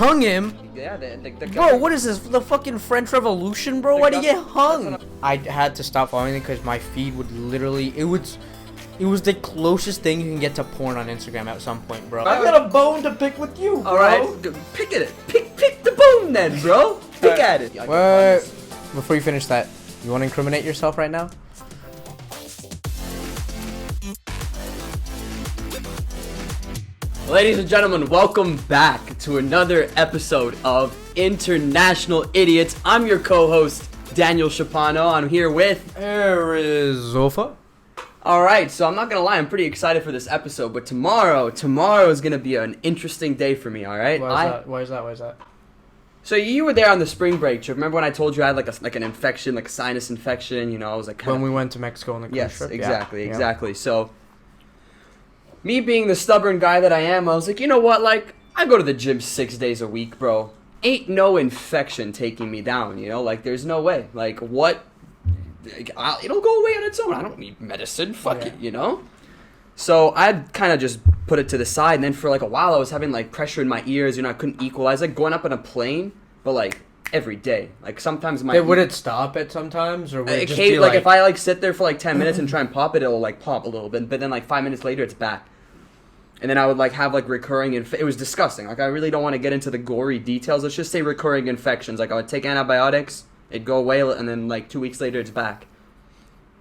hung him. Yeah, the Bro, what is this? The fucking French Revolution, bro? Why'd he get hung? I had to stop following it because my feed would literally... It was the closest thing you can get to porn on Instagram at some point, bro. I got a bone to pick with you, bro. Alright, pick at it. Pick the bone then, bro. Pick at it. Wait, before you finish that, you want to incriminate yourself right now? Ladies and gentlemen, welcome back to another episode of International Idiots. I'm your co-host, Daniel Shapano. I'm here with... Arizofa. Alright, so I'm not gonna lie, I'm pretty excited for this episode, but tomorrow is gonna be an interesting day for me, alright? Why is that? So you were there on the spring break trip. Remember when I told you I had like an infection, like a sinus infection, you know, I was like when we went to Mexico on the cruise trip? Exactly. So, me being the stubborn guy that I am, I was like, you know what, like, I go to the gym 6 days a week, bro. Ain't no infection taking me down, you know? Like, there's no way. Like, what? It'll go away on its own. I don't need medicine. Fuck it, you know? So, I'd kind of just put it to the side, and then for, like, a while, I was having, like, pressure in my ears, you know, I couldn't equalize. Like, going up on a plane, but, like, every day. Like, sometimes my... Would it stop it sometimes, or would it just be like... if I, like, sit there for, like, 10 minutes and try and pop it, it'll, like, pop a little bit, but then, like, 5 minutes later, it's back. And then I would, like, have, like, recurring... It was disgusting. Like, I really don't want to get into the gory details. Let's just say recurring infections. Like, I would take antibiotics, it'd go away, and then, like, 2 weeks later, it's back.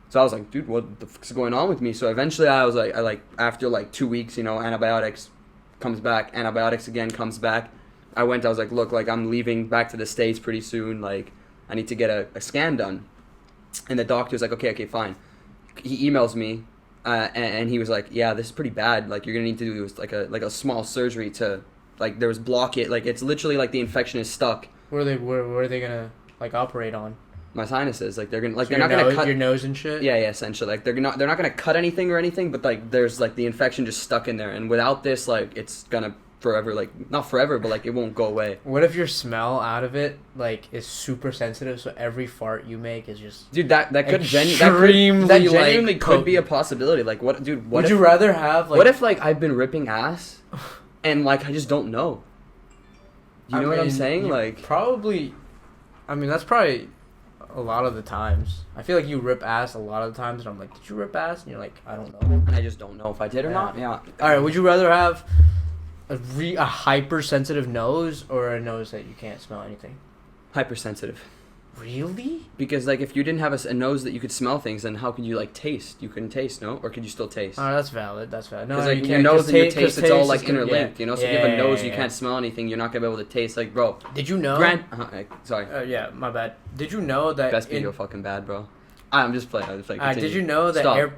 So I was like, dude, what the fuck's going on with me? So eventually I was like, after, like, 2 weeks, you know, antibiotics comes back, antibiotics again comes back. I was like, look, like, I'm leaving back to the States pretty soon. Like, I need to get a scan done. And the doctor's like, okay, fine. He emails me. And he was like, yeah, this is pretty bad. Like, you're gonna need to do like a small surgery to, like, there was block it. Like, it's literally like the infection is stuck. Where are they gonna, like, operate on? My sinuses. Like, they're gonna, like, so they're not gonna cut your nose and shit. Yeah, essentially. Like, they're not gonna cut anything or anything. But, like, there's, like, the infection just stuck in there. And without this, like, it's gonna forever, like, not forever, but, like, it won't go away. What if your smell out of it, like, is super sensitive, so every fart you make is just... Dude, that could extremely, genuinely like, could be a possibility. Like, what, dude, what would if... you rather have, like... What if, like, I've been ripping ass, and, like, I just don't know? You know what I'm saying? Like... Probably... I mean, that's probably a lot of the times. I feel like you rip ass a lot of the times, and I'm like, did you rip ass? And you're like, I don't know. I just don't know if I did or not. Yeah. Alright, would you rather have... a hypersensitive nose or a nose that you can't smell anything? Hypersensitive. Really? Because, like, if you didn't have a nose that you could smell things, then how could you, like, taste? You couldn't taste, no? Or could you still taste? Oh, that's valid. No, because, like, you your can't. nose and your taste, it's all, like, gonna, interlinked, you know? So if you have a nose, you can't smell anything, you're not going to be able to taste. Like, bro. Did you know? Sorry. Yeah, my bad. Did you know that... Best video fucking bad, bro. I'm just playing. Did you know that... Stop.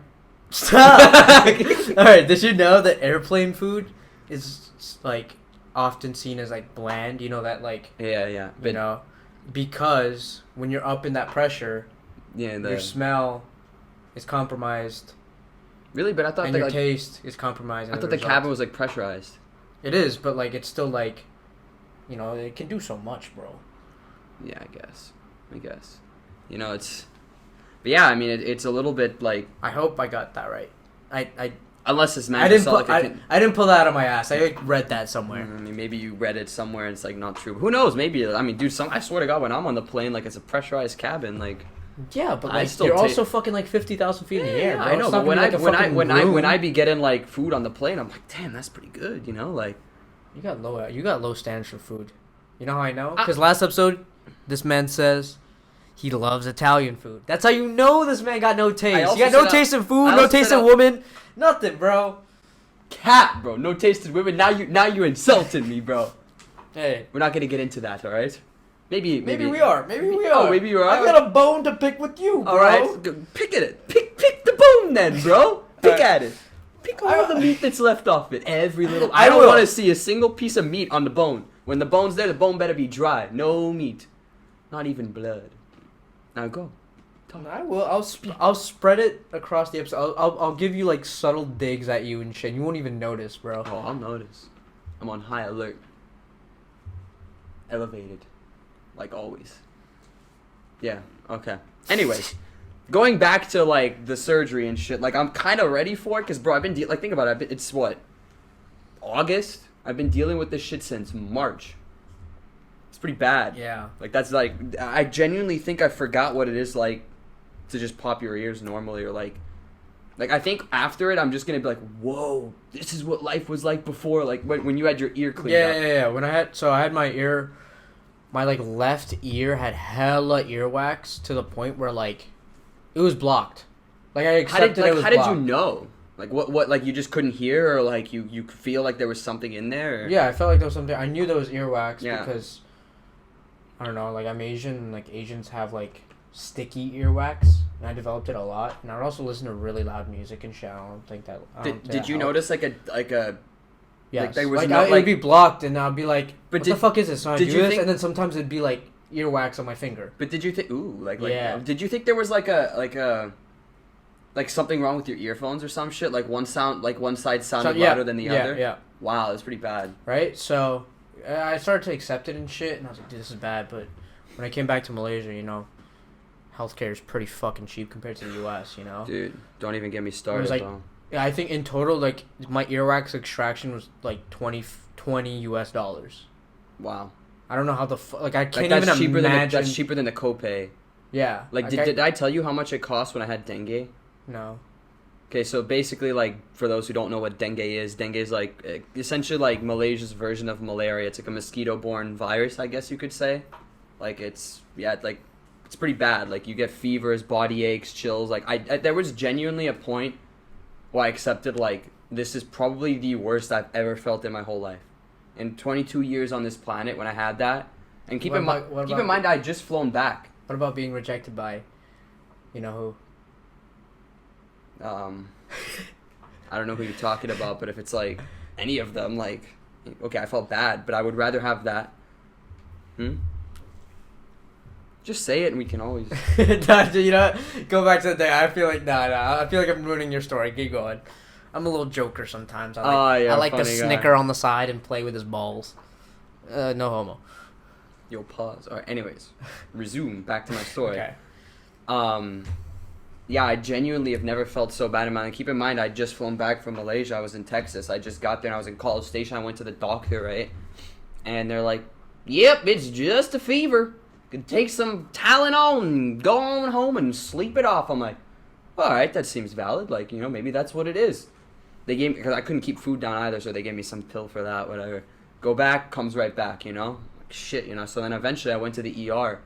Stop! Alright, did you know that airplane food is, like... often seen as, like, bland, you know, that, like, yeah, but, you know, because when you're up in that pressure, your smell is compromised. Really? But I thought and your taste is compromised. I thought the cabin was, like, pressurized. It is, but, like, it's still, like, you know, it can do so much, bro. Yeah, I guess. You know, it's... But yeah, I mean, it's a little bit, like... I hope I got that right. Unless it's I didn't pull that out of my ass. I read that somewhere. I mean, maybe you read it somewhere and it's, like, not true. Who knows? Maybe. I mean, dude, I swear to God, when I'm on the plane, like, it's a pressurized cabin, like... Yeah, but, like, you're also fucking, like, 50,000 feet in the air, bro. I know, but when I be getting, like, food on the plane, I'm like, damn, that's pretty good, you know? Like... You got low standards for food. You know how I know? Because last episode, this man says... He loves Italian food. That's how you know this man got no taste. He got no taste in food, no taste in women. Nothing, bro. Cat, bro. No taste in women. Now you insulted me, bro. Hey. We're not going to get into that, all right? Maybe we are. Maybe we are. Oh, maybe you are. I got a bone to pick with you, bro. All right. Pick at it. Pick the bone then, bro. Pick at it. Pick all the meat that's left off it. Every little... I don't want to see a single piece of meat on the bone. When the bone's there, the bone better be dry. No meat. Not even blood. Now go. I will. I'll spread it across the episode. I'll give you, like, subtle digs at you and shit. You won't even notice, bro. Oh, I'll notice. I'm on high alert. Elevated, like always. Yeah. Okay. Anyways, going back to, like, the surgery and shit. Like, I'm kind of ready for it, cause, bro, I've been like, think about it. It's what, August. I've been dealing with this shit since March. It's pretty bad. Yeah. Like, that's, like, I genuinely think I forgot what it is like to just pop your ears normally, or, like, I think after it, I'm just going to be like, whoa, this is what life was like before, like, when you had your ear cleaned up. Yeah. When I had my ear, my, like, left ear had hella earwax to the point where, like, it was blocked. Like, I accepted it was blocked. How did you know? Like, what, like, you just couldn't hear, or, like, you feel like there was something in there? Or? Yeah, I felt like there was something. I knew there was earwax because, I don't know, like, I'm Asian, and, like, Asians have, like, sticky earwax, and I developed it a lot. And I would also listen to really loud music and shit. I don't think that. Did you notice, like a yes. Like, there was like, no, it would be blocked, and I'd be like, what the fuck is this? So I'd do this, think, and then sometimes it'd be, like, earwax on my finger. But did you think, yeah. Did you think there was, like something wrong with your earphones or some shit? Like one side sounded louder than the other? Yeah. Wow, that's pretty bad. Right? So, I started to accept it and shit, and I was like, dude, this is bad. But when I came back to Malaysia, you know, healthcare is pretty fucking cheap compared to the U.S., you know? Dude, don't even get me started, it was like, though. Yeah, I think in total, like, my earwax extraction was, like, $20 US. Wow. I don't know how I can't even imagine. That's cheaper than the copay. Yeah. Like, did I tell you how much it cost when I had dengue? No. Okay, so basically, like, for those who don't know what dengue is like essentially like Malaysia's version of malaria. It's like a mosquito-borne virus, I guess you could say. Like, it's pretty bad. Like, you get fevers, body aches, chills. Like, I there was genuinely a point where I accepted, like, this is probably the worst I've ever felt in my whole life. In 22 years on this planet, when I had that, and keep in mind, I had just flown back. What about being rejected by, you know who? I don't know who you're talking about, but if it's like any of them, like, okay, I felt bad, but I would rather have that. Just say it and we can always. You know, go back to the day. I feel like I feel like I'm ruining your story. Keep going. I'm a little joker sometimes. I like to snicker on the side and play with his balls. No homo. Yo, pause. All right. Anyways, resume back to my story. Okay. Yeah, I genuinely have never felt so bad in my life. Keep in mind, I'd just flown back from Malaysia. I was in Texas. I just got there and I was in College Station. I went to the doctor, right? And they're like, yep, it's just a fever. Could take some Tylenol and go on home and sleep it off. I'm like, all right, that seems valid. Like, you know, maybe that's what it is. They gave me, because I couldn't keep food down either, so they gave me some pill for that, whatever. Go back, comes right back, you know? Like, shit, you know? So then eventually I went to the ER.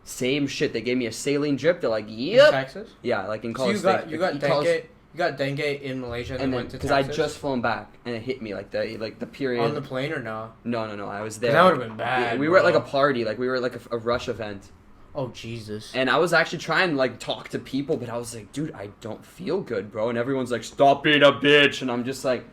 Same shit. They gave me a saline drip. They're like, yep. In Texas? Yeah, like in College Station. You got dengue in Malaysia and then went to Texas? Because I just flown back and it hit me like the period. On the plane or no? No. I was there. That would have been bad. Yeah, we were at like a party. Like we were at like a rush event. Oh, Jesus. And I was actually trying to like talk to people, but I was like, dude, I don't feel good, bro. And everyone's like, stop being a bitch. And I'm just like,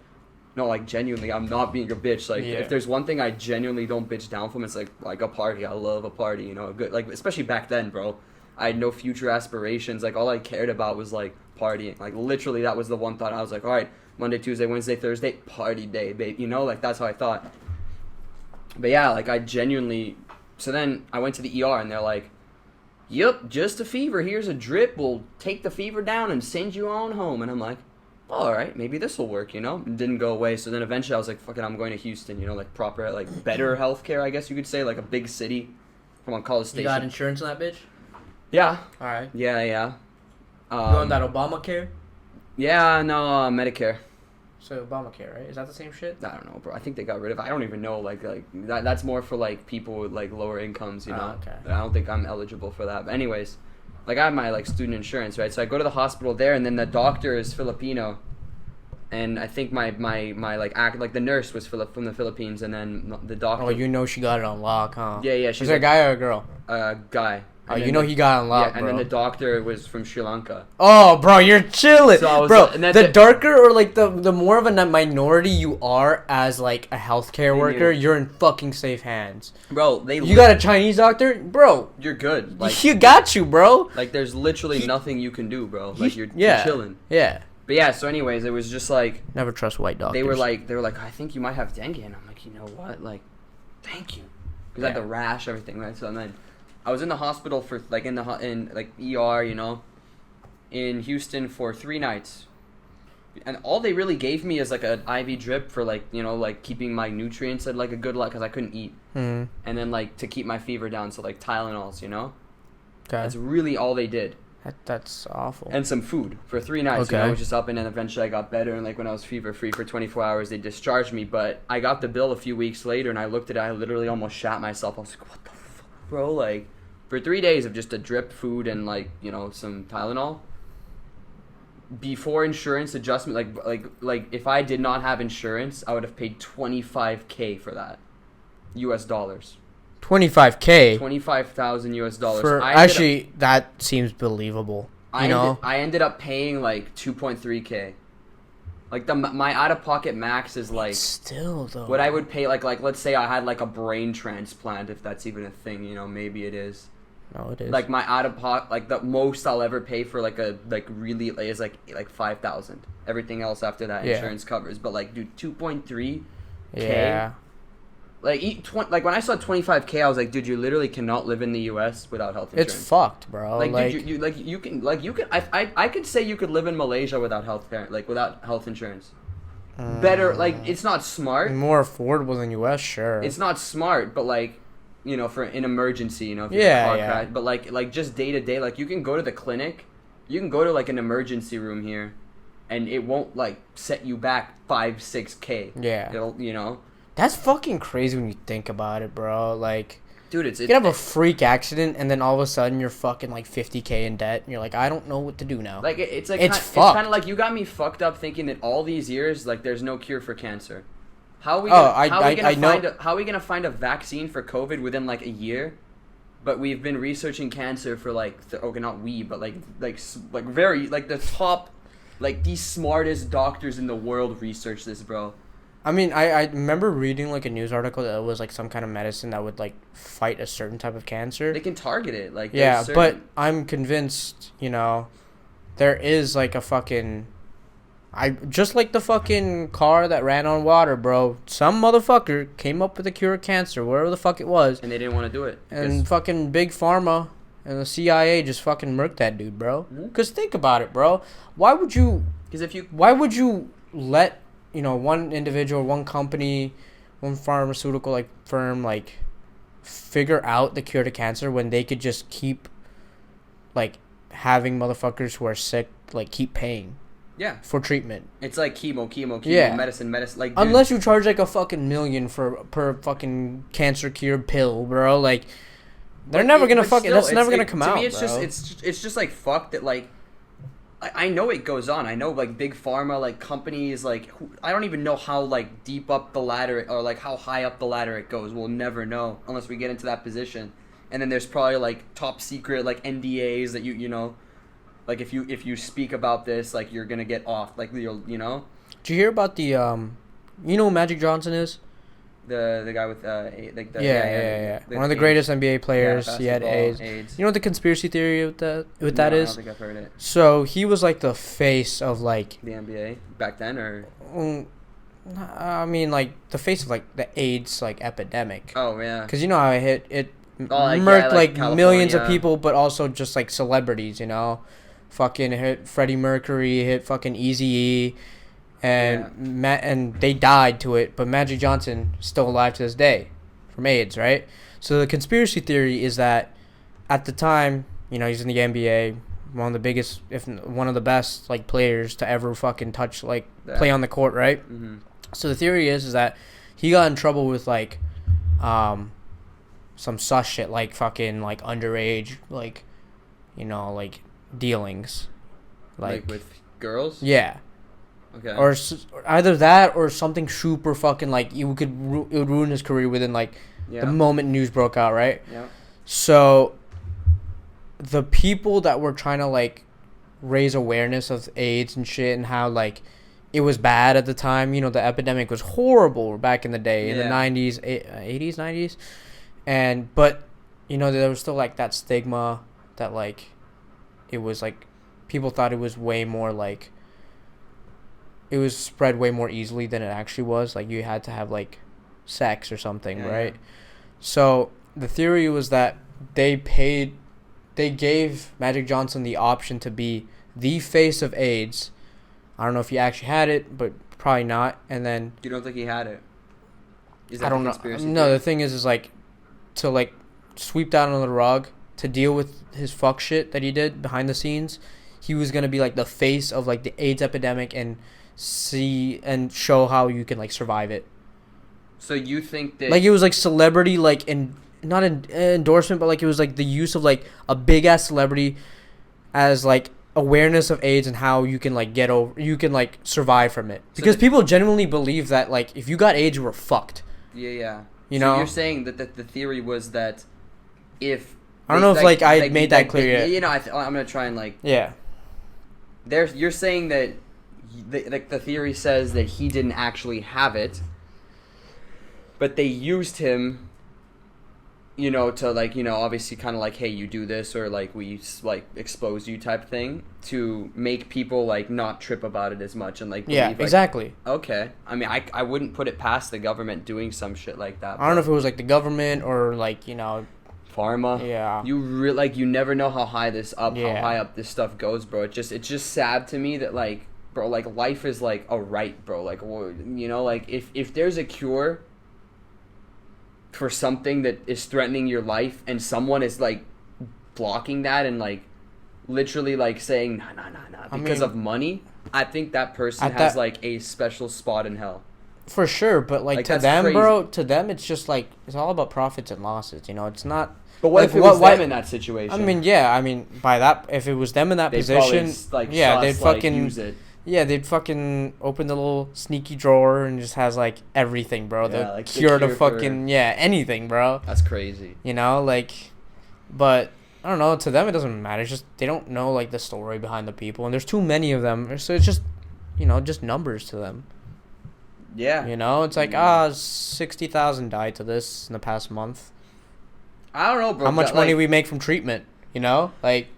no, like genuinely, I'm not being a bitch. Like if there's one thing I genuinely don't bitch down from, it's like a party. I love a party, you know, good, like especially back then, bro. I had no future aspirations. Like all I cared about was like partying. Like literally, that was the one thought. I was like, all right, Monday, Tuesday, Wednesday, Thursday, party day, babe. You know, like that's how I thought. But yeah, like I genuinely. So then I went to the ER and they're like, yep, just a fever. Here's a drip. We'll take the fever down and send you on home. And I'm like, all right, maybe this will work, you know? It didn't go away. So then eventually I was like, fuck it, I'm going to Houston, you know, like proper, like better healthcare, I guess you could say, like a big city from a College Station. You got insurance on that bitch? Yeah. All right. Yeah. You on that Obamacare? Yeah, no, Medicare. So Obamacare, right? Is that the same shit? I don't know, bro. I think they got rid of it. I don't even know, like that's more for like people with like lower incomes, you know? Okay. I don't think I'm eligible for that. But anyways, like I have my like student insurance, right? So I go to the hospital there, and then the doctor is Filipino, and I think my like the nurse was from the Philippines, and then the doctor. Oh, you know she got it on lock, huh? Yeah. She's a guy or a girl? Guy. Oh, you know he got on lock, yeah, and then the doctor was from Sri Lanka. Oh, bro, you're chilling, so bro. The darker or like the more of a minority you are as like a healthcare worker, you're in fucking safe hands, bro. You got a Chinese doctor, bro. You're good. Like you got you, bro. Like there's literally nothing you can do, bro. Like you're chilling. Yeah. But yeah, so anyways, it was just like never trust white doctors. They were like, I think you might have dengue, and I'm like, you know what, like, thank you, because I had the rash, everything, right? So then I was in the hospital for like in ER, you know, in Houston for 3 nights. And all they really gave me is like an IV drip for like, you know, like keeping my nutrients at like a good level because I couldn't eat. And then like to keep my fever down, so like Tylenols, you know. Okay. That's really all they did. That's awful. And some food for 3 nights. Okay. You know, I was just up, and then eventually I got better. And like when I was fever free for 24 hours, they discharged me. But I got the bill a few weeks later, and I looked at it. I literally almost shat myself. I was like, what the fuck, bro? Like for 3 days of just a drip, food, and like, you know, some Tylenol. Before insurance adjustment, like if I did not have insurance, I would have paid $25,000 for that, US dollars. $25,000. $25,000. That seems believable. I ended up paying like $2.3K. Like my out of pocket max is like still though. What I would pay like let's say I had like a brain transplant, if that's even a thing, you know, maybe it is. No, it is. Like my out of pocket, like the most I'll ever pay for like a like really is like $5,000. Everything else after that insurance covers. But like, dude, 2.3K. Yeah. Like when I saw $25,000, I was like, dude, you literally cannot live in the U.S. without health insurance. It's fucked, bro. Like dude, you can. I could say you could live in Malaysia without without health insurance. Better, like it's not smart. More affordable than U.S. Sure. It's not smart, but like, you know, for an emergency, you know, if you're car crash, but like just day to day, like you can go to the clinic, you can go to like an emergency room here, and it won't like set you back 5-6K. Yeah. It'll, you know. That's fucking crazy when you think about it, bro. Like, dude, you can have a freak accident, and then all of a sudden you're fucking like 50K in debt, and you're like, I don't know what to do now. Like it's fucked. It's kind of like you got me fucked up thinking that all these years, like, there's no cure for cancer. How are we gonna find a vaccine for COVID within like a year? But we've been researching cancer for like not we, but like very like the top, like the smartest doctors in the world research this, bro. I mean, I remember reading like a news article that it was like some kind of medicine that would like fight a certain type of cancer. They can target it, like but I'm convinced, you know, there is like a fucking. Just like the fucking car that ran on water, bro. Some motherfucker came up with a cure of cancer, wherever the fuck it was. And they didn't want to do it. And fucking Big Pharma and the CIA just fucking murked that dude, bro. Because think about it, bro. Why would you let, you know, one individual, one company, one pharmaceutical like firm like figure out the cure to cancer when they could just keep like having motherfuckers who are sick like keep paying? Yeah. For treatment. It's like chemo, medicine. Like, dude. Unless you charge like a fucking million per fucking cancer cure pill, bro. Like, they're never gonna fucking. That's never gonna come out. To me, it's bro. it's just like fucked that like. I know it goes on. I know like big pharma, like companies, like I don't even know how like deep up the ladder or like how high up the ladder it goes. We'll never know unless we get into that position. And then there's probably like top secret like NDAs that you know. Like if you speak about this, like you're gonna get off. Like you know. Did you hear about the you know who Magic Johnson is? The guy with yeah. One of the greatest NBA players. He had AIDS. You know what the conspiracy theory with that is? I don't think I've heard it. So he was like the face of like the NBA back then, or. I mean, like the face of like the AIDS like epidemic. Oh yeah. Because you know how it murked like millions of people, but also just like celebrities. You know. Fucking hit Freddie Mercury, hit fucking Eazy-E, and and they died to it. But Magic Johnson still alive to this day from AIDS, right? So the conspiracy theory is that at the time, you know, he's in the NBA, one of the biggest, if one of the best, like players to ever fucking touch, like play on the court, right? Mm-hmm. So the theory is that he got in trouble with like, some sus shit, like fucking like underage, like, you know, like. Dealings, like with girls. Yeah. Okay. Or either that or something super fucking like it would ruin his career within like the moment news broke out, right? Yeah. So the people that were trying to like raise awareness of AIDS and shit and how like it was bad at the time, you know, the epidemic was horrible back in the day in the 90s, 80s, 90s, but you know there was still like that stigma that like. It was like people thought it was way more like it was spread way more easily than it actually was. Like you had to have like sex or something, right? So the theory was that they gave Magic Johnson the option to be the face of AIDS I don't know if he actually had it, but probably not. And then You don't think he had it? Is that I don't know. No, the thing is like to like sweep that under the rug, to deal with his fuck shit that he did behind the scenes. He was gonna be like the face of like the AIDS epidemic and show how you can like survive it. So you think that like it was like celebrity like not an endorsement, but like it was like the use of like a big ass celebrity as like awareness of AIDS and how you can like you can like survive from it, because people genuinely believe that like if you got AIDS you were fucked. Yeah. You know, you're saying that the theory was that if I don't know if like I made that clear yet. You know, I'm gonna try and like You're saying that the theory says that he didn't actually have it, but they used him, you know, to like, you know, obviously kind of like, hey, you do this, or like we like expose you type thing, to make people like not trip about it as much and like believe, like, exactly. Okay, I mean, I wouldn't put it past the government doing some shit like that. I don't know if it was like the government or like, you know, Pharma. Yeah. You never know how high up this stuff goes, bro. It's just sad to me that like, bro, like life is like a right, bro. Like, you know, like if there's a cure for something that is threatening your life and someone is like blocking that and like literally like saying nah because of money, I think that person has like a special spot in hell. For sure, but like to them, crazy. Bro, to them it's just like it's all about profits and losses, you know. It's not. But what like, if it was them in that situation? I mean, yeah. I mean, by that, if it was them in that position, probably, like, yeah, they'd fucking use it. Yeah, they'd fucking open the little sneaky drawer and just has like everything, bro. Yeah, the like cure to fucking anything, bro. That's crazy. You know, like, but I don't know. To them, it doesn't matter. It's just they don't know like the story behind the people, and there's too many of them. So it's just, you know, just numbers to them. Yeah. You know, it's like 60,000 died to this in the past month. I don't know, bro. How much money we make from treatment? You know, like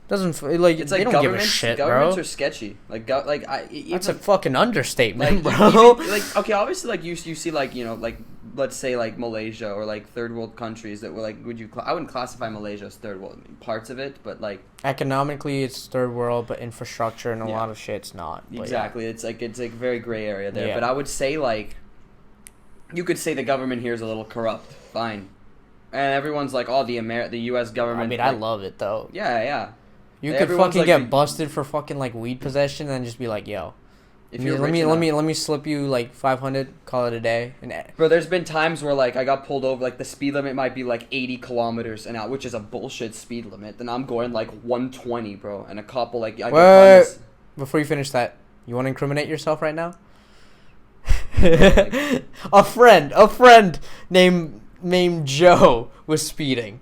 doesn't like it's they like don't give a shit, governments bro. are sketchy. Like that's a fucking understatement, like, bro. Like okay, obviously, like you see, like, you know, like let's say like Malaysia or like third world countries that were like, I wouldn't classify Malaysia as third world. I mean, parts of it, but like economically it's third world, but infrastructure and a lot of shit's not. Exactly, it's like very gray area there. Yeah. But I would say like you could say the government here is a little corrupt. Fine. And everyone's like, oh, the U.S. government. I mean, like, I love it though. Yeah. You could fucking like, get busted for fucking like weed possession and then just be like, yo, let me slip you like 500, call it a day. Bro, there's been times where like I got pulled over, like the speed limit might be like 80 kilometers an hour, which is a bullshit speed limit, and I'm going like 120, bro, and a cop will like. Wait, before you finish that, you want to incriminate yourself right now? a friend named Joe was speeding.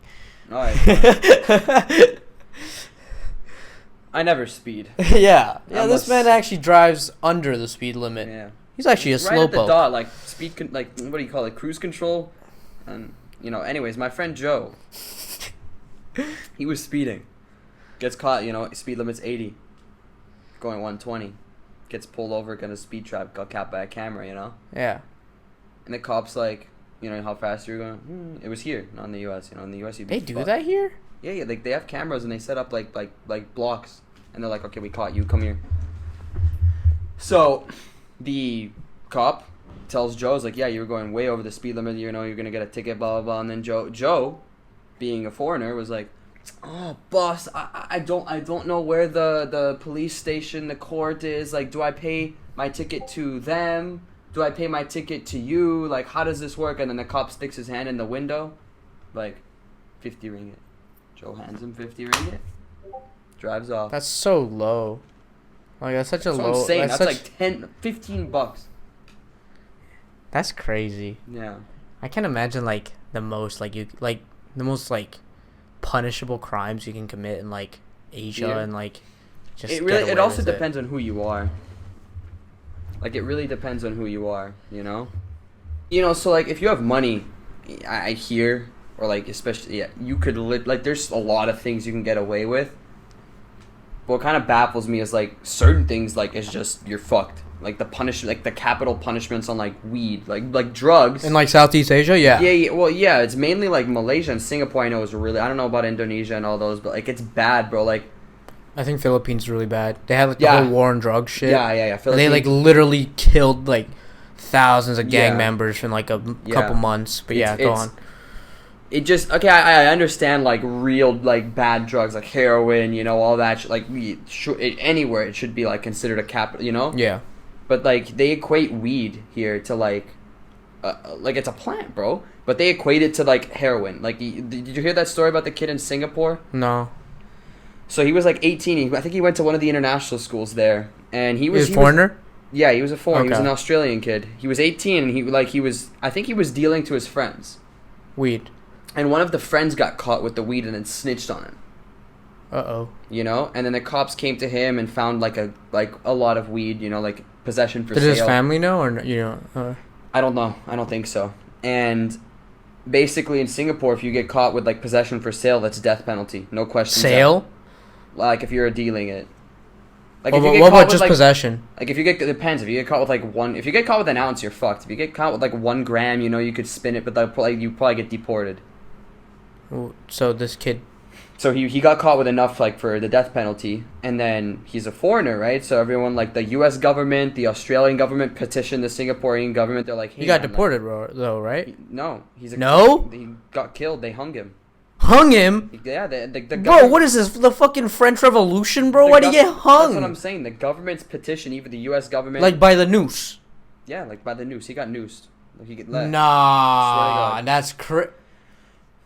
All right. I never speed. Yeah. This man actually drives under the speed limit. Yeah. He's actually a slowpoke. Right at the dot, like like what do you call it, cruise control, and you know. Anyways, my friend Joe, he was speeding, gets caught. You know, speed limit's 80, going 120, gets pulled over, gonna speed trap, got caught by a camera. You know. Yeah. And the cop's like, you know, how fast you're going. It was here, not in the U.S. You know, in the U.S. They do that here. Yeah, like they have cameras and they set up like blocks, and they're like, okay, we caught you, come here. So, the cop tells Joe, is like, yeah, you were going way over the speed limit, you know, you're gonna get a ticket, blah blah blah. And then Joe, being a foreigner, was like, oh boss, I don't know where the police station, the court is. Like, do I pay my ticket to them? Do I pay my ticket to you? Like, how does this work? And then the cop sticks his hand in the window, like, 50 ringgit. Joe hands him 50 ringgit, drives off. That's so low. Like, that's such a low. I'm saying. That's like 10, 15 bucks. That's crazy. Yeah. I can't imagine like the most punishable crimes you can commit in like Asia and like just. It also depends on who you are. Like, it really depends on who you are. You know. You know, so like if you have money, I hear. Or, like, especially, you could, like, there's a lot of things you can get away with. But what kind of baffles me is, like, certain things, like, it's just, you're fucked. Like, the capital punishments on, like, weed. Like drugs. In, like, Southeast Asia? Yeah. Yeah, well, yeah, it's mainly, like, Malaysia and Singapore, I know, is really, I don't know about Indonesia and all those, but, like, it's bad, bro. Like, I think Philippines really bad. They had like the whole war on drugs shit. Yeah. They like literally killed like thousands of gang members in like a couple months. But go on. It just I understand like real like bad drugs like heroin, you know, all that like anywhere it should be like considered a capital, you know. Yeah. But like they equate weed here to like it's a plant, bro. But they equate it to like heroin. Like, did you hear that story about the kid in Singapore? No. So he was like 18. I think he went to one of the international schools there, and he was a foreigner. Yeah, he was a foreigner. Okay. He was an Australian kid. He was 18, and I think he was dealing to his friends. Weed. And one of the friends got caught with the weed and then snitched on him. Uh-oh. You know, and then the cops came to him and found like a lot of weed. You know, like possession for sale. Did his family know or I don't know. I don't think so. And basically in Singapore, if you get caught with like possession for sale, that's death penalty. No questions. Sale? Like if you're dealing it. Like if you get what about just possession? Like if you get, it depends. If you get caught with like if you get caught with an ounce, you're fucked. If you get caught with like 1 gram, you know, you could spin it, but you probably get deported. So this kid. So he got caught with enough like for the death penalty, and then he's a foreigner, right? So everyone like the U.S. government, the Australian government petitioned the Singaporean government. They're like, hey, he got deported though, right? He got killed. They hung him. Hung him? Yeah, the bro, what is this? The fucking French Revolution, bro? Why'd he get hung? That's what I'm saying. The government's petition, even the U.S. government, like by the noose. Yeah, like by the noose. He got noosed. Like he get Nah, that's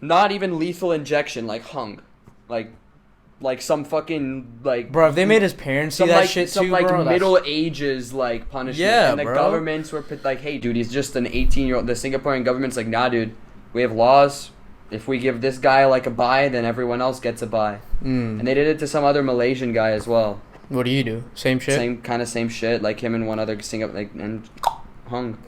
not even lethal injection, like hung. Like some fucking like. Bro, if they made his parents see that shit too, bro. Some Middle Ages like punishment. Yeah, and the bro. Governments were like, hey, dude, he's just an 18-year-old. The Singaporean government's like, nah, dude, we have laws. If we give this guy like a bye, then everyone else gets a bye. And they did it to some other Malaysian guy as well. What do you do? Same shit. Same shit. Like him and one other and hung.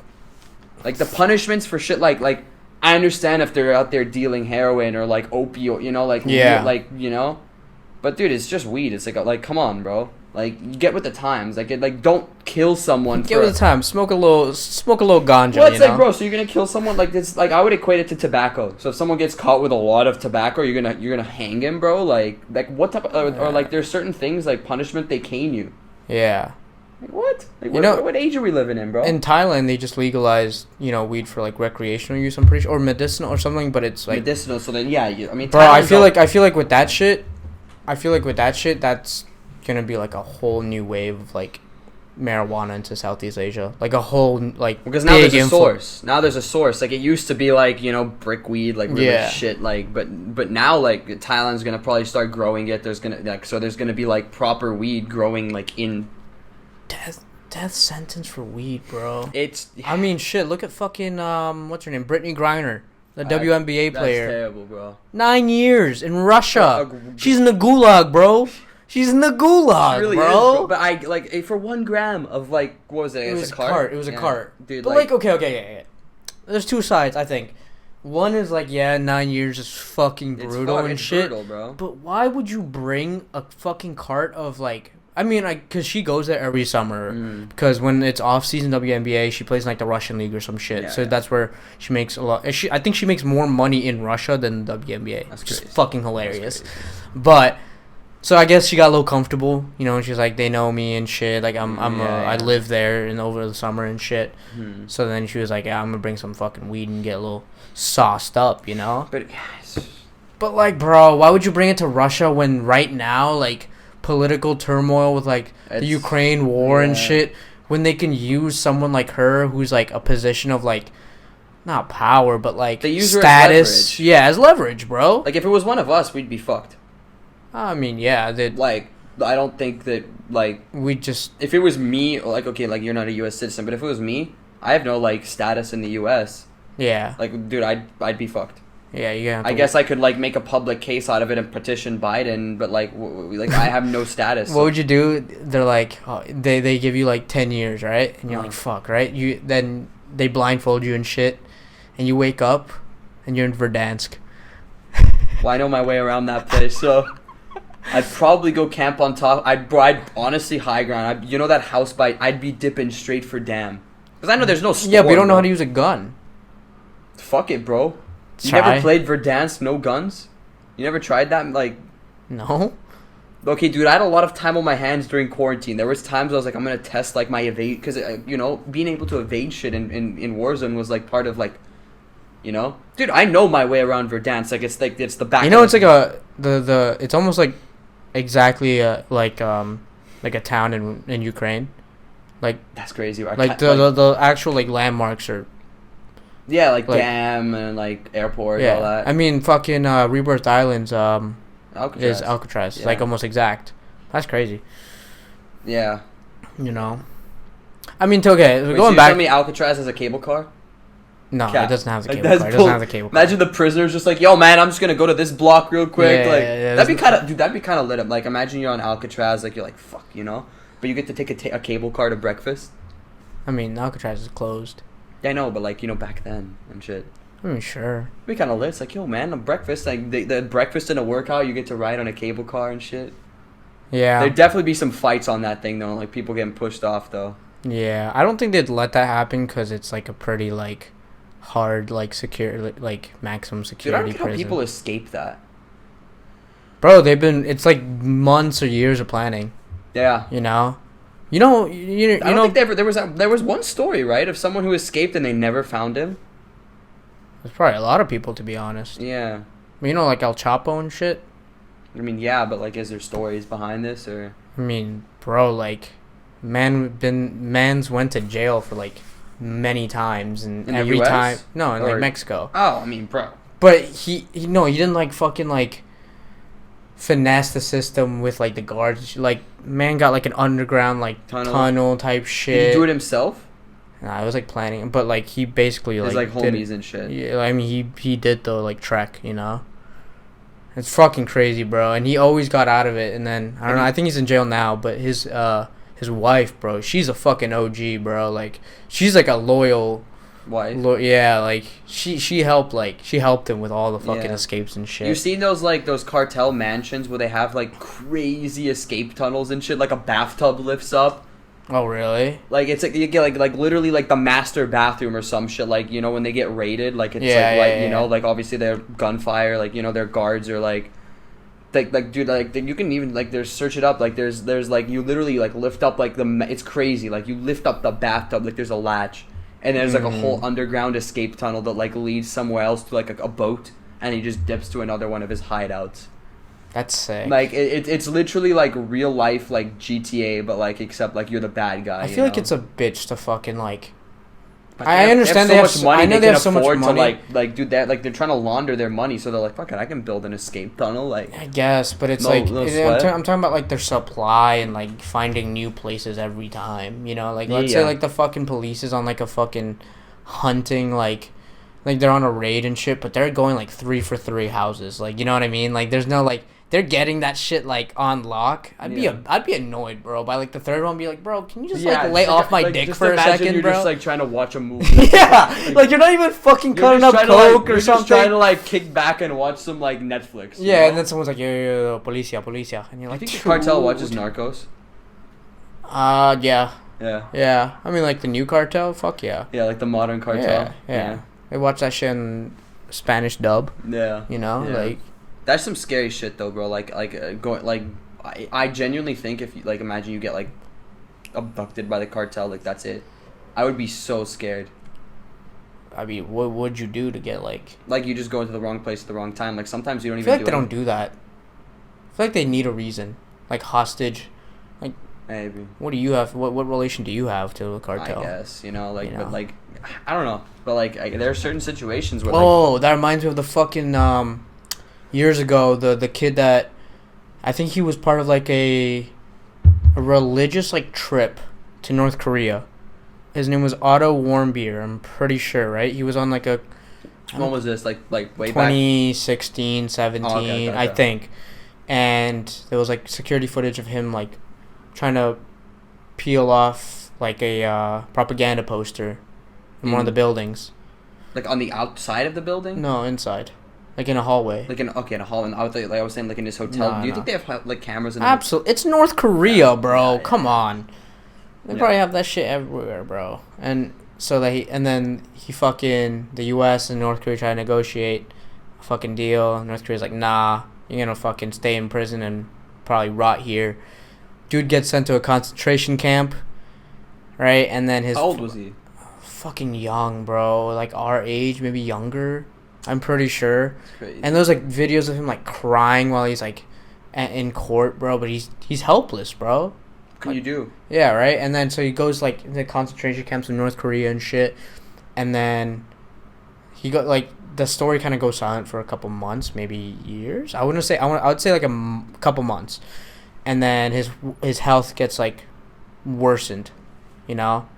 Like the punishments for shit like. I understand if they're out there dealing heroin or like opioid, you know, like you know, but dude, it's just weed. It's like come on, bro. Like you get with the times. Like don't kill someone. Get with the times. Smoke a little ganja. Well, it's like, bro. So you're gonna kill someone like this? Like I would equate it to tobacco. So if someone gets caught with a lot of tobacco, you're gonna hang him, bro. Like what type of, or like there's certain things like punishment they cane you. Yeah. Like what? Like what age are we living in, bro? In Thailand, they just legalized, weed for like recreational use. I'm pretty sure, or medicinal or something. But it's like medicinal. So then, yeah, I mean, bro, I feel like with that shit, that's gonna be like a whole new wave of like marijuana into Southeast Asia, like a whole like because now there's a source. Now there's a source. Like it used to be like brick weed, like really shit. Like but now like Thailand's gonna probably start growing it. There's gonna be like proper weed growing like in. Death sentence for weed, bro. I mean, shit. Look at fucking what's her name, Brittney Griner, the WNBA player. That's terrible, bro. 9 years in Russia. She's in the gulag, bro. She's in the gulag, really bro. Is, but I like for 1 gram of like what was it? It was a cart. It was a cart, dude. But like okay. There's 2 sides, I think. One is like 9 years is fucking brutal and shit. Brutal, bro. But why would you bring a fucking cart of like? I mean, because she goes there every summer. Because when it's off-season WNBA, she plays in, like, the Russian league or some shit. Yeah, so that's where she makes a lot. I think she makes more money in Russia than the WNBA. That's just fucking hilarious. But, so I guess she got a little comfortable. And she's like, they know me and shit. Like, I live there over the summer and shit. So then she was like, I'm going to bring some fucking weed and get a little sauced up, But, like, bro, why would you bring it to Russia when right now, like... political turmoil with like the Ukraine war and shit, when they can use someone like her who's like a position of like not power but like they use status her as leverage, bro. Like if it was one of us, we'd be fucked. I mean, like I don't think that like we just if it was me, like okay, like you're not a US citizen, but if it was me, I have no like status in the US. Yeah. Like dude, I'd be fucked. Yeah, I guess I could like make a public case out of it and petition Biden, but like I have no status. What would you do? They're like, they give you like 10 years, right? And you're like, fuck, right? Then they blindfold you and shit, and you wake up, and you're in Verdansk. Well, I know my way around that place, so I'd probably go camp on top. I'd honestly high ground. That house bite. I'd be dipping straight for dam, because I know there's no storm. Yeah, but you don't know how to use a gun. Fuck it, bro. You never played Verdansk, no guns? You never tried that? Like, no. Okay, dude, I had a lot of time on my hands during quarantine. There was times I was like, I'm gonna test like my evade, because being able to evade shit in Warzone was like part of like, dude, I know my way around Verdansk. Like it's the back. It's like it's almost like exactly like a town in Ukraine, like that's crazy. Like the actual like landmarks are. Yeah, like dam and like airport and all that. I mean, fucking Rebirth Islands Alcatraz. is Alcatraz. It's like almost exact. That's crazy. Yeah. I mean, okay, Wait, going so back. Tell me Alcatraz has a cable car? No, Cap. it doesn't have the Like, cable car. It doesn't have the cable car. Imagine the prisoners just like, yo, man, I'm just gonna go to this block real quick. Yeah, that'd be kind of lit up. Like, imagine you're on Alcatraz, like you're like, fuck, but you get to take a cable car to breakfast. I mean, Alcatraz is closed. Yeah, I know, but like, back then and shit. I mean, sure. It'd be kind of lit. It's like, yo, man, a breakfast, like the breakfast and a workout, you get to ride on a cable car and shit. Yeah. There'd definitely be some fights on that thing though, like people getting pushed off though. Yeah, I don't think they'd let that happen because it's like a pretty like hard like secure like maximum security Dude, I don't get prison. how people escape that. Bro, it's like months or years of planning. Yeah. You know, I don't think there was one story, right, of someone who escaped and they never found him. There's probably a lot of people, to be honest. Yeah. Like El Chapo and shit. I mean, yeah, but like, is there stories behind this or? I mean, bro, like, man's went to jail for like many times, and in every the US? time, no, in like Mexico. Oh, I mean, bro. But he didn't like fucking like finesse the system with like the guards. Like, man got like an underground like tunnel type shit. Did he do it himself? Nah, I was like planning, but like he basically His like homies and shit. Yeah, I mean he did the like trek, It's fucking crazy, bro. And he always got out of it. And then I don't know. I think he's in jail now. But his wife, bro, she's a fucking OG, bro. Like, she's like a loyal wife. Yeah, like she helped him with all the fucking escapes and shit. You've seen those cartel mansions where they have like crazy escape tunnels and shit. Like a bathtub lifts up. Oh really? Like it's like you get like literally like the master bathroom or some shit. Like when they get raided, like it's like obviously they're gunfire. Like their guards are like dude, like you can even like there's search it up. Like there's like you literally like lift up like it's crazy. Like you lift up the bathtub like there's a latch and there's like a whole underground escape tunnel that like leads somewhere else to like a boat and he just dips to another one of his hideouts. That's sick. Like it's literally like real life like GTA, but like except like you're the bad guy. I feel like it's a bitch to fucking like. But I understand they have so much money. I know they have so much money. To like do that. Like they're trying to launder their money, so they're like, "Fuck it, I can build an escape tunnel." Like I guess, but it's I'm talking about like their supply and like finding new places every time. Like let's say like the fucking police is on like a fucking hunting like they're on a raid and shit, but they're going like 3 for 3 houses. Like you know what I mean? Like there's no like. They're getting that shit like on lock. I'd be annoyed, bro. By like the third one, be like, bro, can you just like lay off my dick for a second, you're bro? Just like trying to watch a movie. Like you're not even fucking cutting up coke or something. You're just trying to like kick back and watch some like Netflix. Yeah, and then someone's like, yo, policia, and you're like, I think the Cartel watches Narcos. Yeah. Yeah. Yeah, I mean like the new Cartel, fuck yeah. Yeah, like the modern Cartel. Yeah. They watch that shit in Spanish dub. Yeah. Like. That's some scary shit though, bro. Going like, I genuinely think if you like imagine you get like abducted by the cartel, like that's it. I would be so scared. I mean, what would you do to get like? Like you just go into the wrong place at the wrong time. Like sometimes you don't even. I feel like they don't do that. I feel like they need a reason, like hostage. Like maybe. What do you have? What relation do you have to the cartel? I guess but like I don't know, but like there are certain situations where. Oh, that reminds me of the fucking years ago, the kid that I think he was part of like a religious like trip to North Korea. His name was Otto Warmbier, I'm pretty sure, right? He was on like a when was this? Like way 2016, 17, okay. I think. And there was like security footage of him like trying to peel off like a propaganda poster in one of the buildings. Like on the outside of the building? No, inside. Like in a hallway. In a hall, and I was saying like in this hotel. Do you think they have like cameras in? Absolutely, it's North Korea, bro. Come on, they probably have that shit everywhere, bro. And so then he fucking the U.S. and North Korea try to negotiate a fucking deal. North Korea's like, nah, you're gonna fucking stay in prison and probably rot here. Dude gets sent to a concentration camp, right? And then his... How old was he? Fucking young, bro. Like our age, maybe younger. I'm pretty sure. It's crazy. And there's like videos of him like crying while he's like in court, bro. But he's helpless, bro. What can you do? Yeah, right. And then so he goes like into concentration camps in North Korea and shit. And then he got like the story kind of goes silent for a couple months, maybe years. I would say like a couple months. And then his health gets like worsened, you know,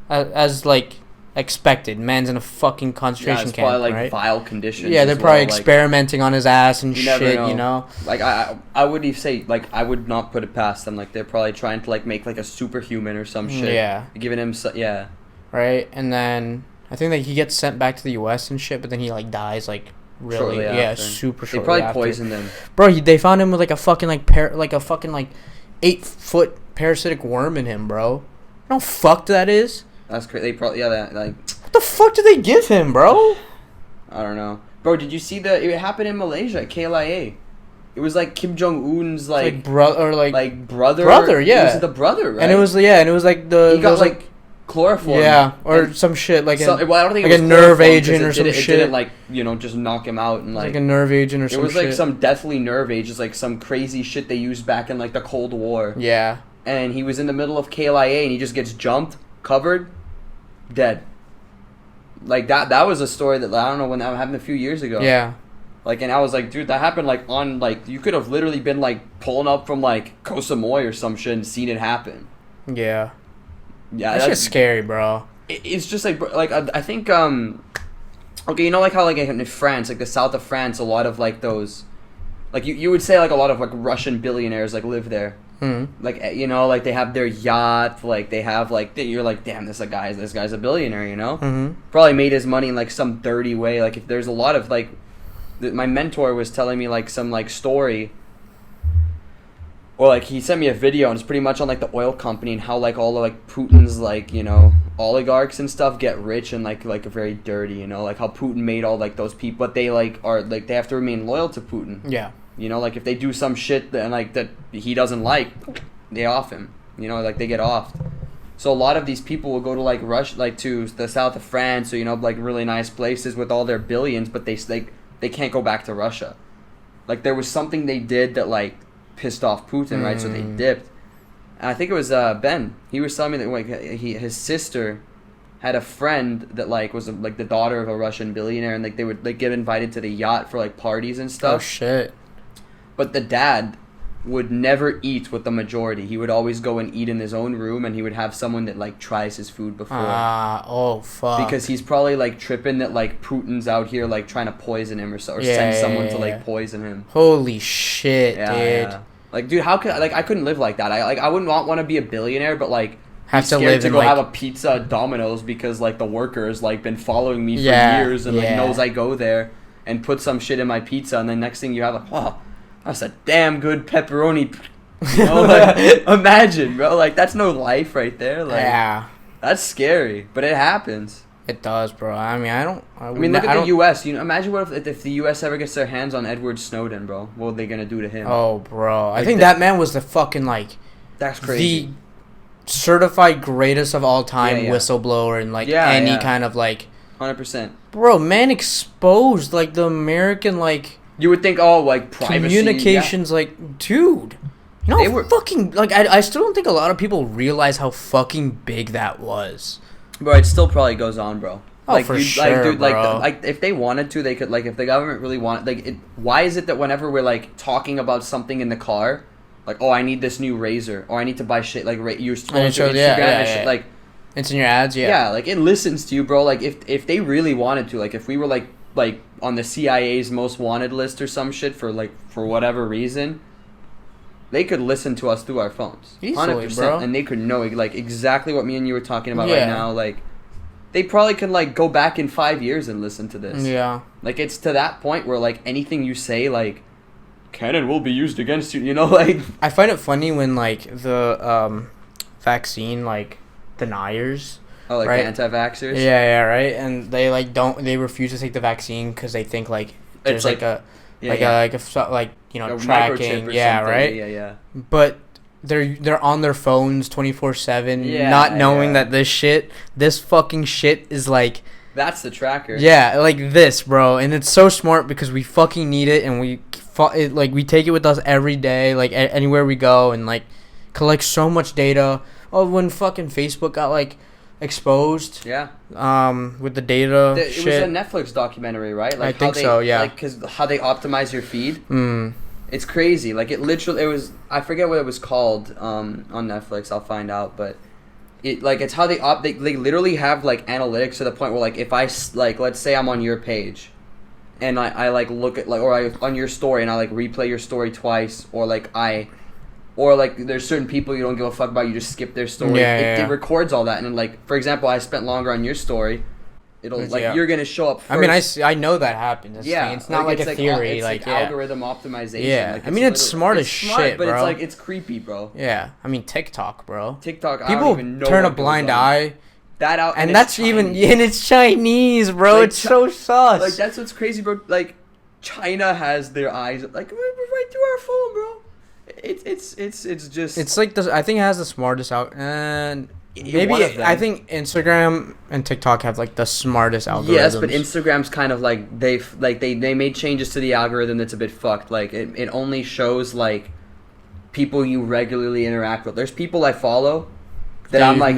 as like expected. Man's in a fucking concentration camp, probably like right? vile conditions. Yeah, they're probably experimenting on his ass and shit, know. you know. Like I would even say like I would not put it past them. Like they're probably trying to like make like a superhuman or some shit. Yeah, giving him yeah. Right, and then I think that he gets sent back to the U.S. and shit, but then he like dies like really, yeah, super shortly. They probably after. poisoned him, bro. They found him with like a fucking like 8-foot parasitic worm in him, bro. You know how fucked that is? That's crazy. They probably that like. What the fuck did they give him, bro? I don't know, bro. Did you see it happened in Malaysia at KLIA? It was like Kim Jong Un's like brother or brother, yeah. It was the brother, right? And it was like the he got like chloroform, yeah, or some shit like I don't think like it was a nerve agent or some shit. It didn't like just knock him out and like a nerve agent or some shit. It was like some deathly nerve agent, like some crazy shit they used back in like the Cold War. Yeah. And he was in the middle of KLIA and he just gets jumped, covered, dead. Like that was a story that I don't know when that happened a few years ago. Yeah. Like, and I was like, dude, that happened like on like you could have literally been like pulling up from like Koh Samui or some shit and seen it happen. Yeah. Yeah, that's just scary, bro. It's just like I think okay, you know like how like in France, like the south of France, a lot of like those, like you would say like a lot of like Russian billionaires like live there. Mm-hmm. Like like they have their yacht, like they have like you're like damn this guy's a billionaire, you know. Mm-hmm. Probably made his money in like some dirty way. Like if there's a lot of like, my mentor was telling me like some like story. Or like he sent me a video and it's pretty much on like the oil company and how like all of like Putin's like oligarchs and stuff get rich and like very dirty, like how Putin made all like those people, but they like are like they have to remain loyal to Putin. Yeah. Like if they do some shit that like that he doesn't like, they off him. Like they get offed. So a lot of these people will go to like Russia, like to the south of France, or like really nice places with all their billions, but they can't go back to Russia. Like there was something they did that like pissed off Putin, right? So they dipped. And I think it was Ben. He was telling me that like his sister had a friend that like was like the daughter of a Russian billionaire, and like they would like get invited to the yacht for like parties and stuff. Oh shit! But the dad would never eat with the majority. He would always go and eat in his own room, and he would have someone that like tries his food before. Oh fuck! Because he's probably like tripping that like Putin's out here like trying to poison him or send someone to like poison him. Holy shit, dude! Yeah. Like, dude, how could I couldn't live like that. I wouldn't want to be a billionaire, but like have to live to in go like have a pizza at Domino's because like the workers like been following me for years and like knows I go there and put some shit in my pizza, and then next thing you have like, wow, that's a damn good pepperoni. Like, imagine, bro. Like that's no life right there. Like, yeah, that's scary, but it happens. It does, bro. I mean, look at the U.S. Imagine what if the U.S. ever gets their hands on Edward Snowden, bro. What are they gonna do to him? Oh, bro. I think that man was the fucking like. That's crazy. The certified greatest of all time whistleblower and like any kind of like. 100%. Bro, man exposed like the American like. You would think, like privacy, communications, like, dude. They were fucking like. I still don't think a lot of people realize how fucking big that was. Bro, it still probably goes on, bro. Oh, for sure, like, dude, bro. Like if they wanted to, they could. Like, if the government really wanted, like, why is it that whenever we're like talking about something in the car, like, oh, I need this new razor, or I need to buy shit, like, you're supposed to Instagram and shit, like, it's in your ads, yeah, like it listens to you, bro. Like, if they really wanted to, like, if we were like on the CIA's most wanted list or some shit for whatever reason. They could listen to us through our phones, easily, 100%, bro. And they could know like exactly what me and you were talking about right now. Like, they probably could like go back in 5 years and listen to this. Yeah, like it's to that point where like anything you say, like, cannon will be used against you. Like, I find it funny when like the vaccine like deniers. Oh, like right? the anti-vaxxers. Yeah, right. And they like they refuse to take the vaccine because they think like there's like a tracking. Yeah, right. Yeah. But they're on their phones 24/7, not knowing that this fucking shit is like. That's the tracker. Yeah, like this, bro, and it's so smart because we fucking need it, and we take it with us every day, like anywhere we go, and like collect so much data. Oh, when fucking Facebook got like exposed. Yeah. With the data. It was a Netflix documentary, right? Like I think so. Yeah. Like, cause how they optimize your feed. It's crazy. Like it was. I forget what it was called. On Netflix, I'll find out, but. It's how they literally have like analytics to the point where like if I like let's say I'm on your page, and I like look at like on your story and I like replay your story twice or there's certain people you don't give a fuck about, you just skip their story. It records all that, and then like for example I spent longer on your story. It'll you're gonna show up first. I mean, I know that happens. It's not like a theory. It's algorithm optimization. Yeah, like, I mean it's smart as shit, but bro. it's creepy, bro. Yeah, I mean TikTok, bro. TikTok, people I don't even know turn a blind eye. That out, and that's even and it's Chinese, bro. Like, it's so sus. Like that's what's crazy, bro. Like China has their eyes like right through our phone, bro. It's just. It's like I think it has the smartest out and. Maybe I think Instagram and TikTok have like the smartest algorithms. Yes, but Instagram's kind of like they made changes to the algorithm that's a bit fucked. Like it only shows like people you regularly interact with. There's people I follow that I'm like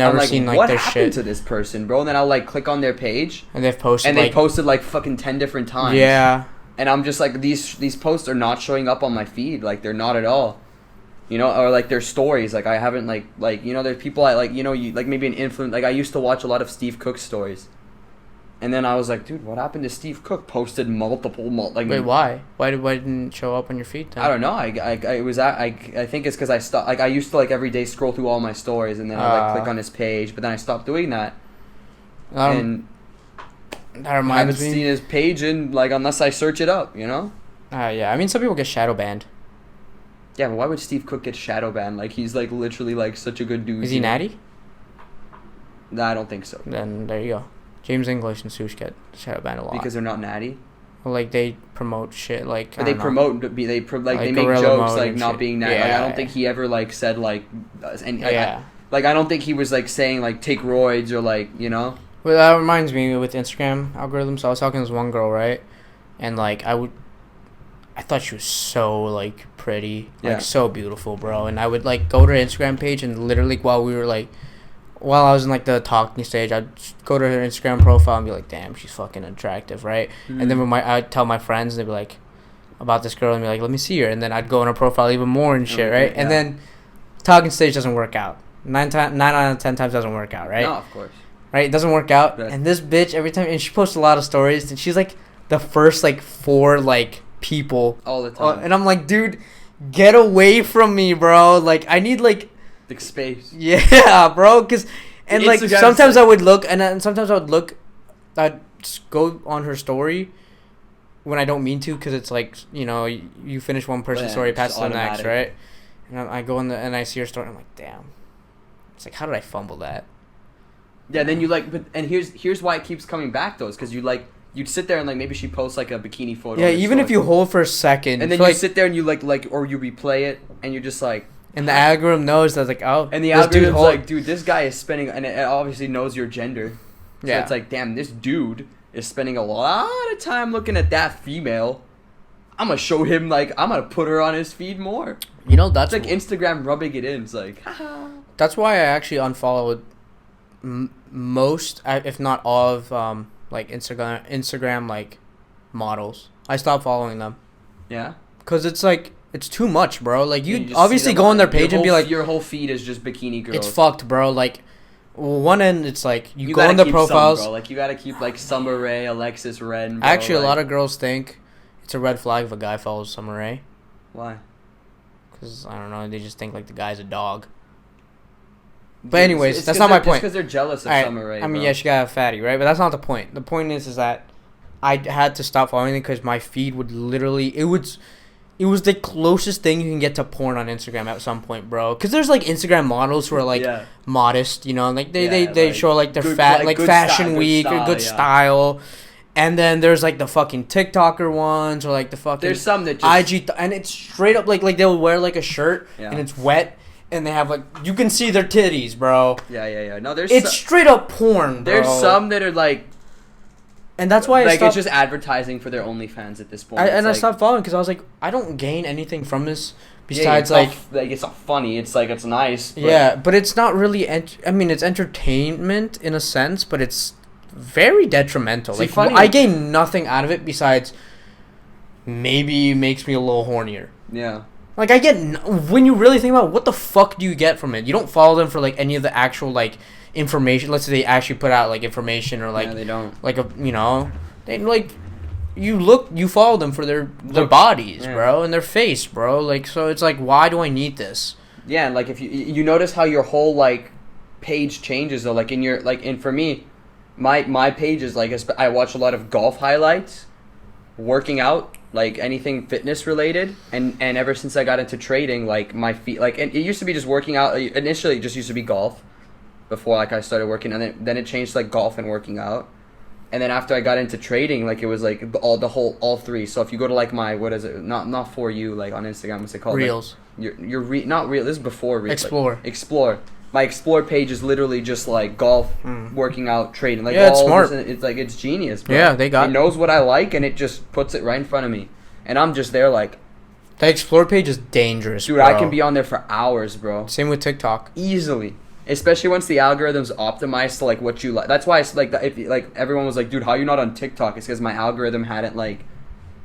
what happened to this person, bro? And then I'll like click on their page and they've posted like fucking 10 different times. Yeah. And I'm just like these posts are not showing up on my feed. Like they're not at all. You know, or like their stories. Like I haven't like you know, there's people I like, you know, you like maybe an influence. Like I used to watch a lot of Steve Cook's stories, and then I was like, dude, what happened to Steve Cook? Posted multiple like. Wait, why? Why didn't it show up on your feed then? I don't know. I think it's because I stopped. Like I used to like every day scroll through all my stories, and then I like click on his page, but then I stopped doing that. And that reminds me. I haven't seen his page in like unless I search it up, you know. Yeah. I mean, some people get shadow banned. Yeah, but why would Steve Cook get shadow banned? Like, he's, like, literally, like, such a good dude. Is he natty? No, I don't think so. Then there you go. James English and Sush get shadow banned a lot. Because they're not natty? Well, like, they promote shit, like, but they promote, they make jokes, like, not being natty. Yeah, like, I don't think he ever, like, said, like, I don't think he was, like, saying, like, take roids or, like, you know? Well, that reminds me with Instagram algorithms. I was talking to this one girl, right? And, like, I thought she was so, like, pretty. Like, so beautiful, bro. And I would, like, go to her Instagram page and literally while I was in, like, the talking stage, I'd go to her Instagram profile and be like, damn, she's fucking attractive, right? Mm-hmm. And then I'd tell my friends, and they'd be like, about this girl, and be like, let me see her. And then I'd go on her profile even more and shit, right? Yeah. And then talking stage doesn't work out. 9 out of 10 times doesn't work out, right? No, of course. Right? It doesn't work out. Right. And this bitch, every time, and she posts a lot of stories, and she's, like, the first, like, 4, like, people all the time, and I'm like, dude, get away from me, bro. Like, I need like space. Yeah, bro. Cause and like sometimes I would look, and sometimes I'd go on her story when I don't mean to, cause it's like, you know, you finish one person's story, pass to the next, right? And I go in and I see her story, and I'm like, damn. It's like, how did I fumble that? Yeah, then you like, and here's why it keeps coming back though, is because you like. You'd sit there and like maybe she posts like a bikini photo. Yeah, even if you hold for a second, and then you sit there and you like or you replay it and you're just like. And the algorithm knows that like, oh. And the algorithm's like, dude, this guy is spending, and it obviously knows your gender. So it's like, damn, this dude is spending a lot of time looking at that female. I'm gonna show him I'm gonna put her on his feed more. You know, that's it's like Instagram rubbing it in. It's like, haha. That's why I actually unfollowed most, if not all of like Instagram like models. I stopped following them. Yeah. Cause it's like it's too much, bro. Like you obviously go on their page and be like, your whole feed is just bikini girls. It's fucked, bro. Like one end, it's like you go on the profiles. Bro. Like you gotta keep like Summer Rae, Alexis Ren. Bro. Actually, a lot of girls think it's a red flag if a guy follows Summer Rae. Why? Because I don't know. They just think like the guy's a dog. But anyways, that's not my point. It's because they're jealous of Summer Rae. I mean, yeah, she got a fatty, right? But that's not the point. The point is that I had to stop following it because my feed would literally it was the closest thing you can get to porn on Instagram at some point, bro. Because there's like Instagram models who are like modest, you know, like they show like their fashion week or good style, And then there's like the fucking TikToker ones or like the fucking there's some that just and it's straight up like they'll wear like a shirt and it's wet and they have like you can see their titties, bro. Yeah. No, it's straight up porn, bro. There's some that are like, and that's why it's just advertising for their OnlyFans at this point. I stopped following because I was like, I don't gain anything from this besides it's not funny. It's like it's nice. But it's not really. I mean, it's entertainment in a sense, but it's very detrimental. See, like I gain nothing out of it besides maybe makes me a little hornier. Yeah. Like I get when you really think about it, what the fuck do you get from it? You don't follow them for like any of the actual like information. Let's say they actually put out like information or like they don't like they like you follow them for their bodies, bro, and their face, bro. Like so it's like why do I need this? Yeah, and like if you notice how your whole like page changes though, like in your and for me. My page is like I watch a lot of golf highlights, working out, like anything fitness related, and ever since I got into trading, like my feet, like and it used to be just working out. Initially, it just used to be golf, before like I started working, and then it changed to, like golf and working out, and then after I got into trading, like it was like all three. So if you go to like my what is it? Not for you like on Instagram, what's it called? Reels. Like, not real. This is before Reels. Explore. Like, Explore. My Explore page is literally just like golf, working out, trading. Like it's smart. It's like it's genius, bro. Yeah, it knows what I like and it just puts it right in front of me, and I'm just there like. The Explore page is dangerous, dude. Bro. I can be on there for hours, bro. Same with TikTok. Easily, especially once the algorithm's optimized to like what you like. That's why it's like if like everyone was like, dude, how you not on TikTok? It's because my algorithm hadn't like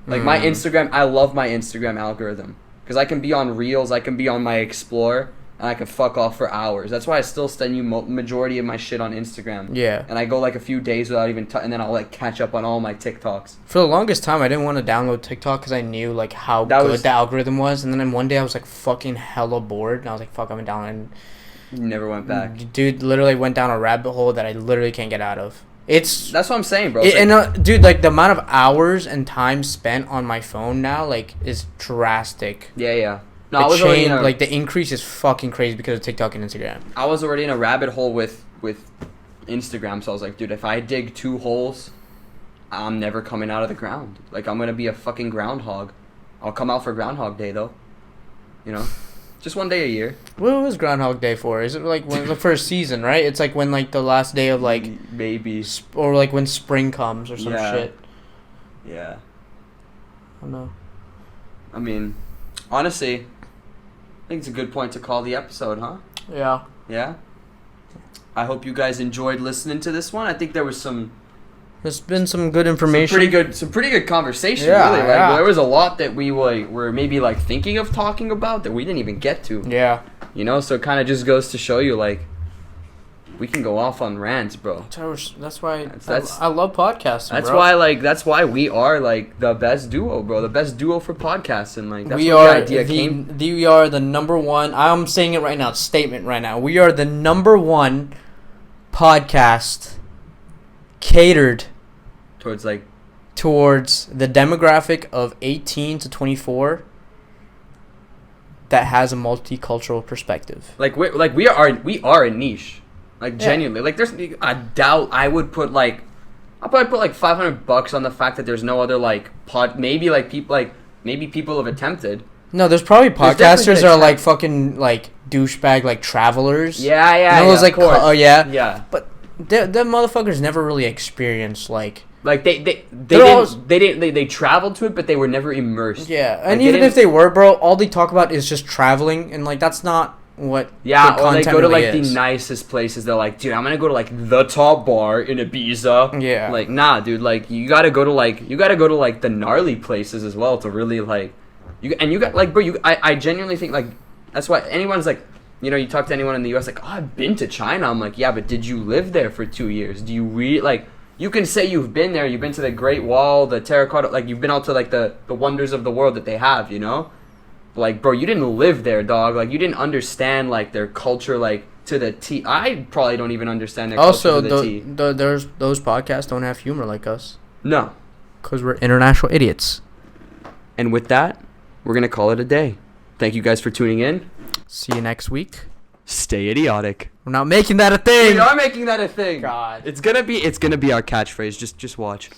my Instagram. I love my Instagram algorithm because I can be on Reels, I can be on my Explore. And I can fuck off for hours. That's why I still send you majority of my shit on Instagram. Yeah. And I go like a few days without even and then I'll like catch up on all my TikToks. For the longest time, I didn't want to download TikTok because I knew like how good the algorithm was. And then one day I was like fucking hella bored. And I was like, fuck, I'm downloading. You never went back. Dude, literally went down a rabbit hole that I literally can't get out of. That's what I'm saying, bro. Dude, like the amount of hours and time spent on my phone now like is drastic. Yeah. No, I was already like the increase is fucking crazy because of TikTok and Instagram. I was already in a rabbit hole with Instagram, so I was like, dude, if I dig 2 holes, I'm never coming out of the ground. Like I'm gonna be a fucking groundhog. I'll come out for Groundhog Day though. You know, just one day a year. What was Groundhog Day for? Is it like when the first season, right? It's like when like the last day of like maybe or like when spring comes or some shit. Yeah. I don't know. I mean, honestly. I think it's a good point to call the episode, huh? Yeah. Yeah? I hope you guys enjoyed listening to this one. I think there's been some good information. Some pretty good conversation, really. Like there was a lot that we were maybe like thinking of talking about that we didn't even get to. Yeah. You know, so it kind of just goes to show you like we can go off on rants, bro. That's why I love podcasting. That's why we are like the best duo, bro. The best duo for podcasting. Like that's we where are the idea came. We are the number one. I'm saying it right now. Statement right now. We are the number one podcast catered towards the demographic of 18 to 24 that has a multicultural perspective. We are a niche. Like genuinely, like there's I doubt I would put like I'll probably put like $500 on the fact that there's no other like maybe people have attempted. No, there's probably podcasters that are like fucking like douchebag like travelers. Yeah. Those like yeah. But them motherfuckers never really experienced like they traveled to it, but they were never immersed. Yeah, and even if they were, bro, all they talk about is just traveling, and like that's not what. Yeah, or they go to like the nicest places. They're like, dude, I'm gonna go to like the top bar in Ibiza. Yeah, like nah, dude, like you gotta go to like the gnarly places as well to really like you got like, bro, I genuinely think like that's why anyone's like. You know, you talk to anyone in the U.S. like, oh, I've been to China. I'm like, yeah, but did you live there for 2 years? Do you like? You can say you've been there. You've been to the Great Wall, the terracotta. Like, you've been out to like the wonders of the world that they have. You know, like, bro, you didn't live there, dog. Like, you didn't understand like their culture, like to the T. I probably don't even understand their culture to the T. There's those podcasts don't have humor like us. No, because we're international idiots. And with that, we're gonna call it a day. Thank you guys for tuning in. See you next week. Stay idiotic. We're not making that a thing. We are making that a thing. God. It's gonna be our catchphrase. Just watch.